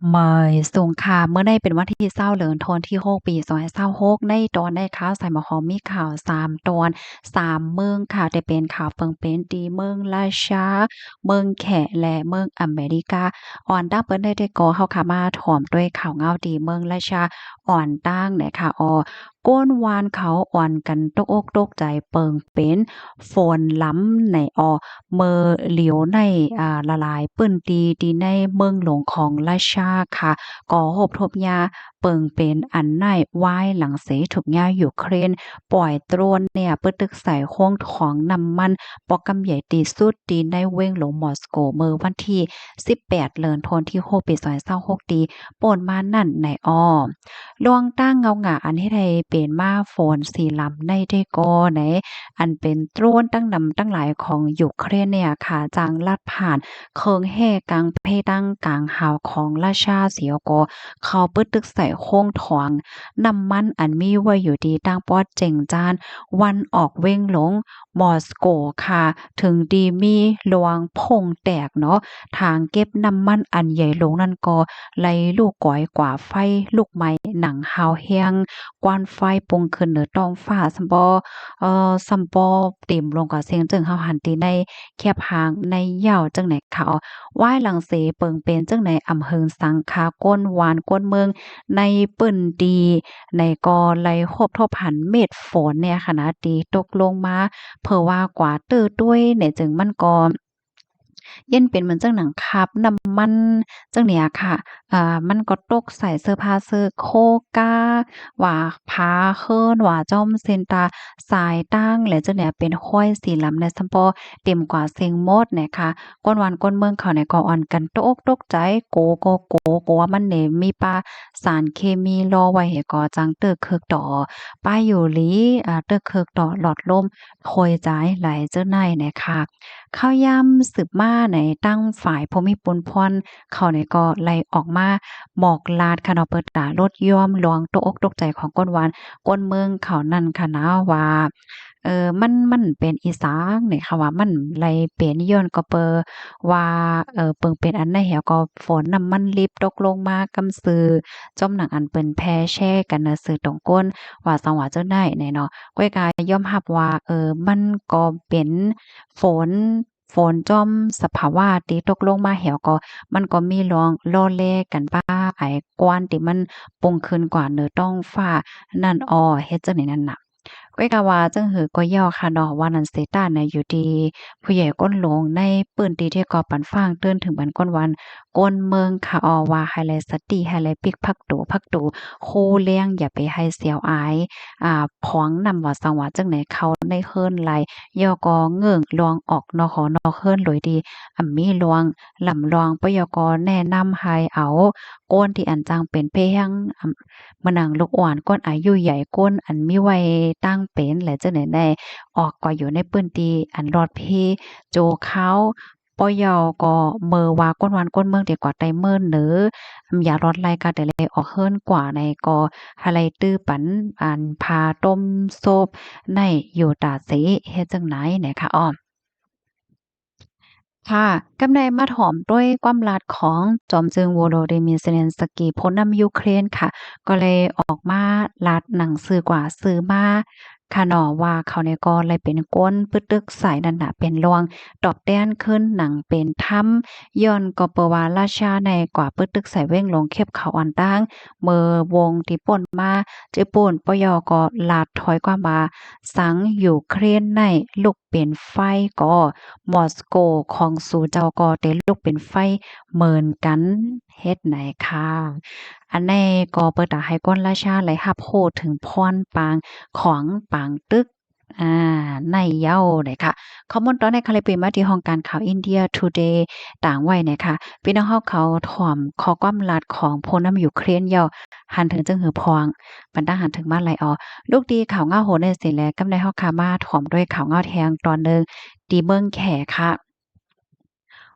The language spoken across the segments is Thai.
เมยสงครามเมื่อได้เป็นวันที่20เหลือนธันวาคมที่6ปี2526ในตอนได้ข่าวใส่หมอหอมมีข่าว3ตอน3เมืองค่ะได้เป็นข่าวเฟิงเป็นตีเมืองราชาเมืองแขและเมืองอเมริกาอ่อนตั้งเปิ้นได้ก่อเฮาค่ะมาถ่อมด้วยข่าวเงาดีเมืองราชาอ่อนตั้งเนี่ยค่ะก้นวานเขาอ่อนกันตกอกตกใจเปิงเป็นฝนล้ำในเมอเหลียวในละลายปื้นตีในเมืองหลวงของราชาค่ะก่อหบทบยาเปิงเป็นอันไหนวายหลังเสถูกยายูเครนปล่อยโตรนเนี่ยเปิดตึกใส่ห้องของน้ำมันปอกำใหญ่ตีสุดตีในเว้งหลวงมอสโกเมื่อวันที่18เดือนธันวาคมที่6ปี2026ตีป่นมานั่นในลวงตั้งเงาหงาอันให้ไทยเป็นมาฝนสีลำในได้ก่อไหนอันเป็นโตรนตั้งนำตั้งหลายของยูเครนเนี่ยค่ะจางลัดผ่านเคิงแห่กลางเพตั้งกลางหาวของราชาเสียก็เขาปึดตึกใส่โค้งถวงน้ำมันอันมีไว้อยู่ดีตั้งปอดเจ่งจานวันออกเว้งหลงมอสโกค่ะถึงดีมีหลวงพงแตกเนาะทางเก็บน้ำมันอันใหญ่ลงนั่นก็ไหลลูกก้อยกว่าไฟลูกไม้หนังหาวแห้งกวนไฟปงขึ้นเหนือท้องฟ้าซัมบซัมปอเต็มลงกับเสียงจึงเฮาหันตีในแคบหางในเหย้าจังไหนเขาว่ายหลังเสเปิงเป็นจังไหนอำเฮิงสังคาก้นหวานก้นเมืองในเปิ้นดีในกอไหลครบทบหันเม็ดฝนเนี่ยขณะตีตกลงมาเผื่อว่ากว่าตื้อด้วยเนี่ยจึงมันก็เย็นเป็นเหมือนจังหนังคาบน้ำมันจังเนี่ยค่ะมันก็ตกใส่เสื้อผ้าเสื้อโคกาว่าผ้าเคินว่าจ้อมเซ็นตาสายตั้งและจังเนี่ยเป็นข้อยสีลำในซัมปอเต็มกว่าเสียงหมดเนี่ยค่ะก้นวันก้นเมืองเขาเนี่ยก็อ่อนกันตกอกตกใจโกว่ามันเนี่ยมีปลาสารเคมีรอไว้ให้ก่อจังเตึกเคิกต่อป้ายอยู่หลีตึกเคิกต่อหลอดลมโคยจ่ายไหลเจ้าในเนี่ยค่ะ ข้าวยำสืบมาในตั้งฝ่ายภูมิพลพรเขาเนี่ยก็ไล่ออกมาหมอกลาดค่ะเนาะเปิดตารถย่อมหลวงตกอกตกใจของก้นหวานก้นเมืองเขานั่นค่ะนะว่ามันเป็นอีสางเนี่ยค่ะว่ามันไล่เป็นย้อนก็เปอว่าเปิงเป็นอันใดแหวก็ฝนน้ำมันลิบตกลงมากำซือจอมหนังอันเปิ้นแพ่แช่กันน่ะซื้อตรงก้นว่าสังว่าเจ้าได้แน่เนาะก้อยกายอมรับว่ามันก็เป็น ฝนฝนจ้อมสภาวะที่ตกลงมาแหวก็มันก็มีลองล่อแลกันป้าไอ้กวนที่มันปงขึ้นกว่าเหนือต้องฟ้านั่นเฮ็ดจังได๋นั่นน่ะก้อยกะว่าจังหือก็ย่อค่ะเนาะว่านั่นเสตาน่ะอยู่ดีผู้ใหญ่ก้นหลงในปื้นที่ที่ก่อปันฟ้างเตื้นถึงบันก้นวันก้นเมืองค่ะว่าไฮไลต์สติไฮไลต์ปิกพักตูคู่เลี้ยงอย่าไปให้เสียวอายพ้องนำว่าสังว่าจังไหนเขาในเฮิรนไหล ยกเงิ่งลวงออกนขอนอเฮิรนโดยดีมีลวงลำลวงปยกแนะนำให้เอาก้นที่อันจังเป็นเพงมะนังลูกอ่อนก้นอายุใหญ่ก้นอันมีวัยตั้งเป็นและจังไหนแน่ออกก็อยู่ในพื้นที่อันรอดเพโจเขาปยก็เมอว่าก้นวันก้นเมืองดีกว่าไตเมินเน้ออย่ารอดไล่กาแต่เลยออกเฮิรนกว่าในก็หาไลตื้อปันอันพาต้มโซบ ในอยู่ตาสิเฮ็ดจั่งไหนเนี่ยค่ะค่ะกำไดมาถอมด้วยความลัดของจอมจึง Volodymyr Zelenskyy ผู้นำยูเครนค่ะก็เลยออกมาลัดหนังสือกว่าซื้อมาค่ะเนาะว่าเขาเนี่ยก็เลยเป็นก้นปึตึกสายนั่นน่ะเป็นรวงตอบแต้นขึ้นหนังเป็นถ้ำย้อนก็เปว่าราชาในกว่าปึตึกใส่เว้งลงเข็บเขาอ่อนตั้งเมื่อวงที่ป่นมาจิป่นปยก็ลาดถอยกว่ามาสังยูเครนในลุกเป็นไฟก็มอสโกของสู่เจ้าก็ได้ลุกเป็นไฟเหมือนกันเฮ็ดไหนค่ะอันนี้ก็เปิดตาให้ก้นราชาไหลรับโหถึงพรปางของปางตึกอาในเย้าเลยค่ะข้อมูลตอนในคาลิปมาที่ห้องการข่าว India Today ต่างไว้เนี่ยค่ะพี่น้องเฮาเขาถ่อมข้อความลัดของผู้นำยูเครนเย้าหันถึงจึงหือพองบรรดาหันถึงมาไหลลูกดีข่าวเงาโหในสิแลกำในเฮาคามาถ่อมด้วยข่าวเงาแทงตอนหนึ่งดีเมืองแขค่ะ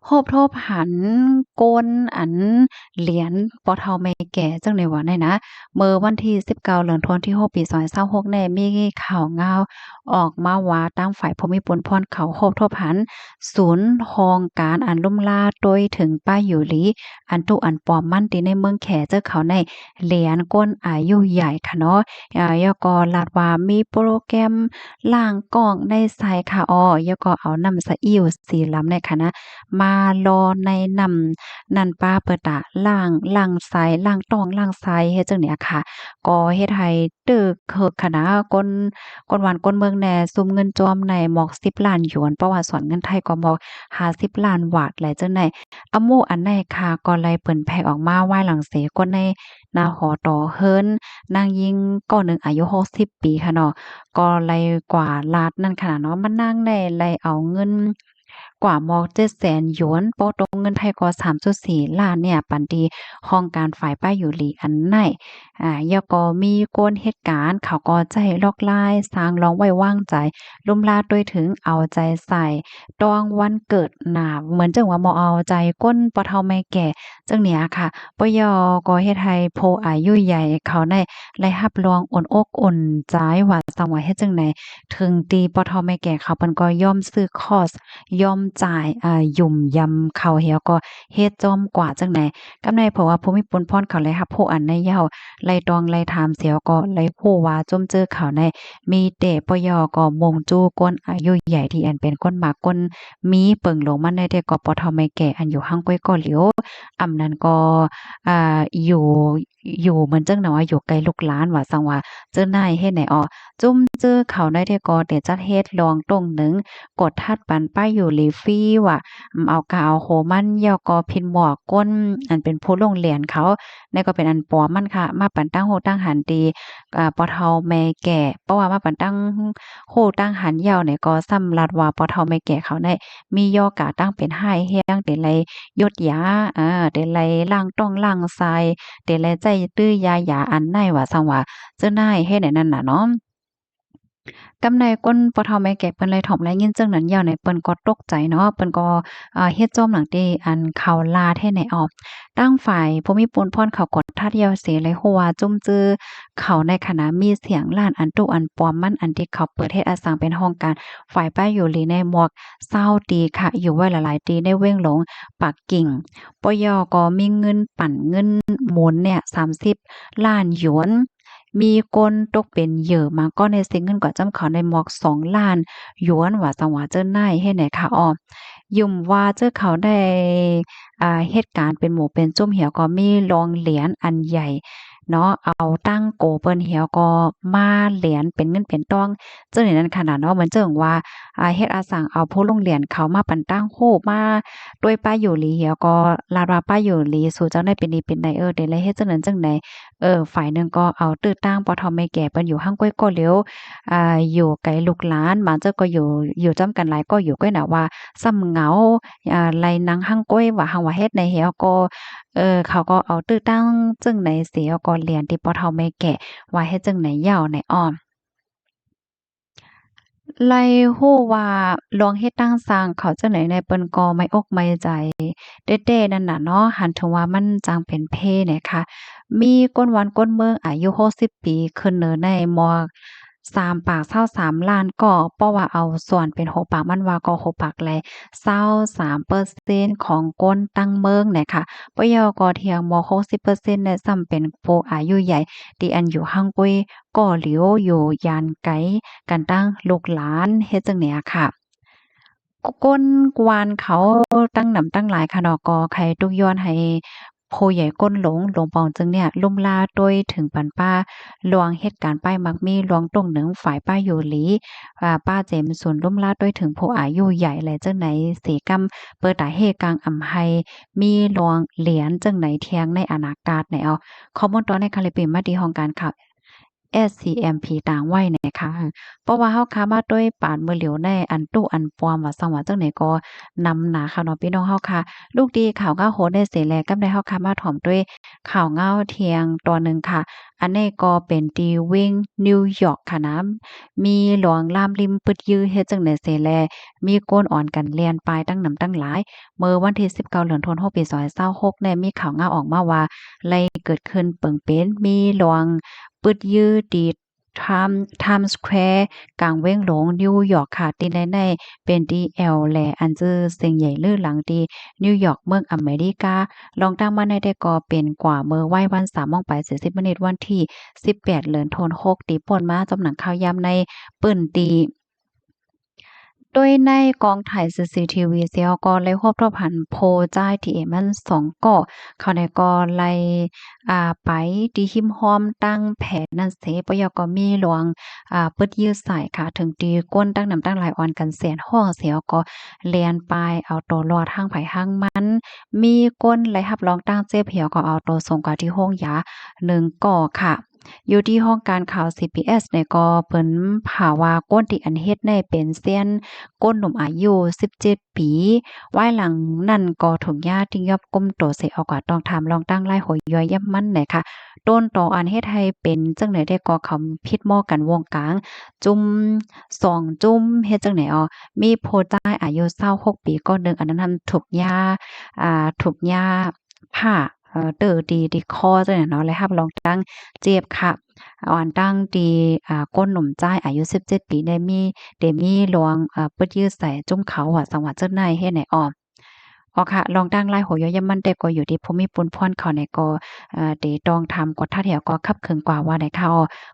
โฮบทบหันโกนอันเหรียญปอเฒ่าแม่แก่จังได๋ว่าได้นะเมื่อวันที่19เดือนธันวาคมปี2026แน่มีข่าวงาวออกมาว่าทางฝ่ายภูมิพลพรเขาโฮบทบหันศูนย์โฮงการอันลุ่มลาโดยถึงป้าอยู่หลีอันตุอันปลอมมันที่ในเมืองแขเจอเขาในเหรียญก้นอายุใหญ่ค่ะเนาะยก็ลาดว่ามีโปรแกรมล้างกล้องในไสค่ะยก็เอาน้ำสะอิ้วสีล้ำในคณะ มารอในนำป้าเปิดอะล่างไซล่างต้องล่างไซเฮ็ดจังเนี้ยค่ะก็เฮ็ดให้ตึกเคิกคะนะก้นหวานก้นเมืองแหน่ซุมเงินจอมในหมอก10ล้านหยวนเพราะว่าสอนเงินไทยก็หมอก50ล้านบาทแหละจังได๋อะโมอันไหนค่ะก็เลยเปิ้นแผ่ออกมาไหว้หลังเสก้นในนาหอตอเฮิรนนางยิงก้อนหนึ่งอายุ60ปีค่ะเนาะก็เลยกว่าลาดนั่นขนาดเนาะมานั่งได้เลยเอาเงิน กว่าหมอก700,000หยวนโปะตรงเงินไทยก็3.4ล้านเนี่ยปันดีห้องการฝ่ายป้ายอยู่หลีอันไหนยก็มีกวนเหตุการณ์เขาก็ใจลอกลายสร้างร้องไว้ว่างใจลุ่มลาด้วยถึงเอาใจใส่ตองวันเกิดหนาเหมือนจังว่าบ่เอาใจก้นปะเฒ่าไม่แก่จังเนี้ยค่ะปยก็เฮ็ดให้ผู้อายุใหญ่เขาได้รับรองอุ่นอกอุ่นใจว่าสังว่าเฮ็ดจังได๋ถึงตีปะเฒ่าไม่แก่เขาเปิ้นก็ยอมซื้อคอร์ส ยอมจ่ายยุ่มยำเข้าเหี่ยวก็เฮ็ดจ้อมกว่าจังใดกำในเพราะว่าภูมิพลพรเขาเลยรับผู้อันในเย้าไล่ตองไล่ถามเสียวก็ไล่ผู้ว่าจมเจอเขาในมีแต่ปยก็มงจู้ก้นอายุใหญ่ที่อันเป็นก้นหมากก้นมีเปิงลงมันได้แต่ก็ปทไม่แก่อันอยู่ห้างก้อยก็เหลียวอำนั้นก็อยู่เหมือนจังหนออยู่ไกลลูกหลานว่าสังว่าเจ้านายเฮ็ดไหนอ้อจุ่มเจอเขาได้แต่ก็แต่จัดเฮ็ดลองตรงหนึ่ง กดทัดปันป้ายอยู่ลีฟี่ว่ะเอากาวโหมันยอกอพินหมวกก้นอันเป็นผู้ลงเหรียญเขานี่ก็เป็นอันปลอมมันค่ะมาปันตั้งโหตั้งหันตีปอเฒ่าแม่แก่เพราะว่ามาปันตั้งโหตั้งหันยาวเนี่ยก็ซ้ำลัดว่าปอเฒ่าแม่แก่เขาได้มียอกะตั้งเป็นให้เฮียงเดลัยยศยาเดลัยล่างต้องล่างทรายเดลัยใจตื้อยาหยาอันไหนว่าซังว่าเจ้านายเฮ็ดให้นั่นน่ะเนาะ กำในก้นปะเฒ่าแม่แก่เปิ้นเลยถ่อมและยินจังนั้นยาวในเปิ้นก็ตกใจเนาะเปิ้นก็เฮ็ดจ้อมหลังที่อันเขาลาดให้ในออกตั้งฝ่ายภูมิพลพรเขากดทัดยาวเสเลยหัวจุ่มจื้อเขาในขณะมีเสียงล้านอันตุอันปลอมมันอันที่เขาเปิดเฮ็ดอสังเป็นห้องการฝ่ายป้ายอยู่ลีในหมวกเศร้าตีค่ะอยู่ไว้หลายๆตีในเว้งหลงปักกิ่งปยก็มีเงินปั่นเงินหมุนเนี่ย30ล้านหยวน มีคนตกเป็นเหยื่อมาก็ในเสียเงินกว่าจำเขาในหมอก2ล้านหยวนว่าสังว่าเจ้านายเฮ็ดไหนคะยุ่มว่าเจ้าเขาได้เหตุการณ์เป็นหมู่เป็นจุ้มเหี่ยวก็มีโรงเหรียญอันใหญ่เนาะเอาตั้งโกเปิ้นเหี่ยวก็มาเหรียญเป็นเงินเป็นทองเจ้านี่นั้นขนาดเนาะเหมือนเจิงว่าเฮ็ดอาสังเอาผู้ลงเหรียญเขามาปันตั้งโฮมาด้วยป้าอยู่หลีเหี่ยวก็ลาดว่าป้าอยู่หลีสู่เจ้าได้เป็นดีเป็นใดเดี๋ยวเลยเฮ็ดจังนั้นจังใด ฝ่ายหนึ่งก็เอาตื้อตั้งปทไม่แก่เปิ้นอยู่ห้างก้อยก็เหลียวอยู่ไกลลูกหลานบางเจ้าก็อยู่จำกันหลายก็อยู่ก้อยน่ะว่าซ้ำเหงาไลนังห้างก้อยว่าหังว่าเฮ็ดในเหี่ยวก็เขาก็เอาตื้อตั้งจึงไหนเสียก็เรียนที่ปทไม่แก่ว่าเฮ็ดจังไหนยาวไหนอ้อ ไล่ฮู้ว่าลองเฮ็ดตั้งสร้างเขาจังได๋ในเปิ้นก็ไม่อกไม่ใจเด้ๆนั่นน่ะเนาะหันถึงว่ามันจังเป็นเพเนี่ยค่ะมีก้นวันก้นเมืองอายุ60ปีขึ้นเนินในม3ปาก23ล้านก็เพราะว่าเอาส่วนเป็น6ปากมันว่าก็6ปากแล23%ของก้นตั้งเมืองเนี่ยค่ะปยก็เที่ยงม60%เนี่ยซ้ำเป็นผู้อายุใหญ่ที่อันอยู่ฮั่งกุ้ยก่อเหลียวอยู่ยานไกกันตั้งลูกหลานเฮ็ดจังเนี้ยค่ะก้นกวานเขาตั้งหนำตั้งหลายค่ะเนาะก็ใครตุกย้อนให้ผู้ใหญ่ก้นหลวงปองจึงเนี่ยลุ่มลาโดยถึงปันป้าลวงเหตุการณ์ป้ายมักมีลวงตรงหนึ่งฝ่ายป้าอยู่หลีป้าเจมส่วนลุ่มลาโดยถึงผู้อายุใหญ่แลจังไหนเสกำเปิดตาเฮกลางอำไฮมีลวงเหรียญจังไหนเทียงในอนาคตในเอาข้อมูลตอนในคาลิปปินมาดีของการข่าว SCMP ต่างไว้นะคะเพราะว่าเฮาค้ามาด้วยปานมือเหลียวในอันตู้อันปลอมว่าซังว่าจังไหนก็นำหนาค่ะเนาะพี่น้องเฮาค่ะลูกดีข่าวก้าวโหดได้เสแลกำได้เฮาค้ามาถ่อมด้วยข่าวเงาเทียงตัวหนึ่งค่ะอันนี้ก็เป็นตีวิ่งนิวยอร์กค่ะนะมีหลวงลามริมปึดยื้อเฮ็ดจังได๋เสแลมีโกนอ่อนกันเลียนปลายตั้งนำตั้งหลายเมื่อวันที่19เดือนธันวาคมปี2026เนี่ยมีข่าวเงาออกมาว่าไล่เกิดขึ้นเปิงเป็นมีหลวงปึดยื้อดีไทม์สแควร์กลางเว้งหลงนิวยอร์กค่ะที่ในเป็นที่แอลแลอันจื้อเสียงใหญ่ลือหลังที่นิวยอร์กเมืองอเมริกาลองตั้งมาในได้ก็เป็นกว่าเมื่อไหว้วัน3โมงไป40นาทีวันที่18เดือนธันวาคมที่ป่นมาจำหนังข่าวยามในเปิ้นตีโดยในกองถ่าย CCTV เสียก็เลยรวบรวมหันโพจ่ายที่มัน2เกาะเขาในก็ไล่ไปที่หิมห้อมตั้งแผนนั่นเสปยก็มีหลวงเปิดยื้อสายค่ะถึงตีก้นตั้งนำตั้งหลายออนกันแสนห้องเสียก็เลียนไปเอาตัวรอดทางไผทางมัน มีก้นและรับรองตั้งเจ็บเหี่ยวก็เอาตัวส่งกว่าที่ห้องยา1ก่อค่ะอยู่ที่ห้องการข่าว CPS เนี่ยก็เปิ้นภาวาก้นที่อันเฮ็ดในเป็นเซียนก้นหนุ่มอายุ17ปีไว้หลังนั่นก็ถุงยาที่ยอบก้มโตเสเอากว่าต้องทำลองตั้งไล่หอยย้อยยับมันไหนค่ะต้นต่ออันเฮ็ดให้เป็นจังไหนได้ก็คำพิษหม้อกันวงกลางจุ่ม2จุ่มเฮ็ดจังไหนอ๋อมีโพใต้อายุ26ปีก็นึงอันนั้นทำถูกยาถูกยาผ้าเตอดีคอจังไหนเนาะและรับรองตั้งเจ็บค่ะอ่อนตั้งดีก้นหนุ่มจ้ายอายุ17ปีได้มีหลวงเปิดยื้อใส่จุ้มเขาอะสังหวัดเจ้าในเฮ็ดไหนอ้ออ๋อค่ะลองตั้งลายโหยอยำมันแต่ก็อยู่ที่ภูมิปุนพรเขาในก็เดตองทำกดท่าแถวก็คับเคิงกว่าว่าได้ค่ะ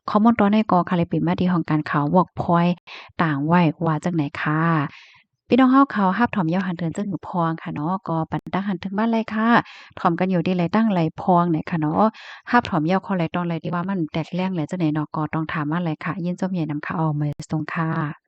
ข้อมูลตัวในก็ค่ะเลยปิดมาที่ของการข่าว Workpoint ต่างไว้ว่าจังไหนค่ะพี่น้องเฮาเขาฮับถอมยาวหันเทินจึงหือพองค่ะเนาะก็ปันตั้งหันถึงบ้านเลยค่ะถอมกันอยู่ที่ไรตั้งไรพองเนี่ยค่ะเนาะฮับถอมยาวคอไรตอนไรที่ว่ามันแตกแรงเลยจังไหนเนาะก็ต้องถามมาเลยค่ะยินจมใหญ่นำข่าวเอามาส่งค่ะ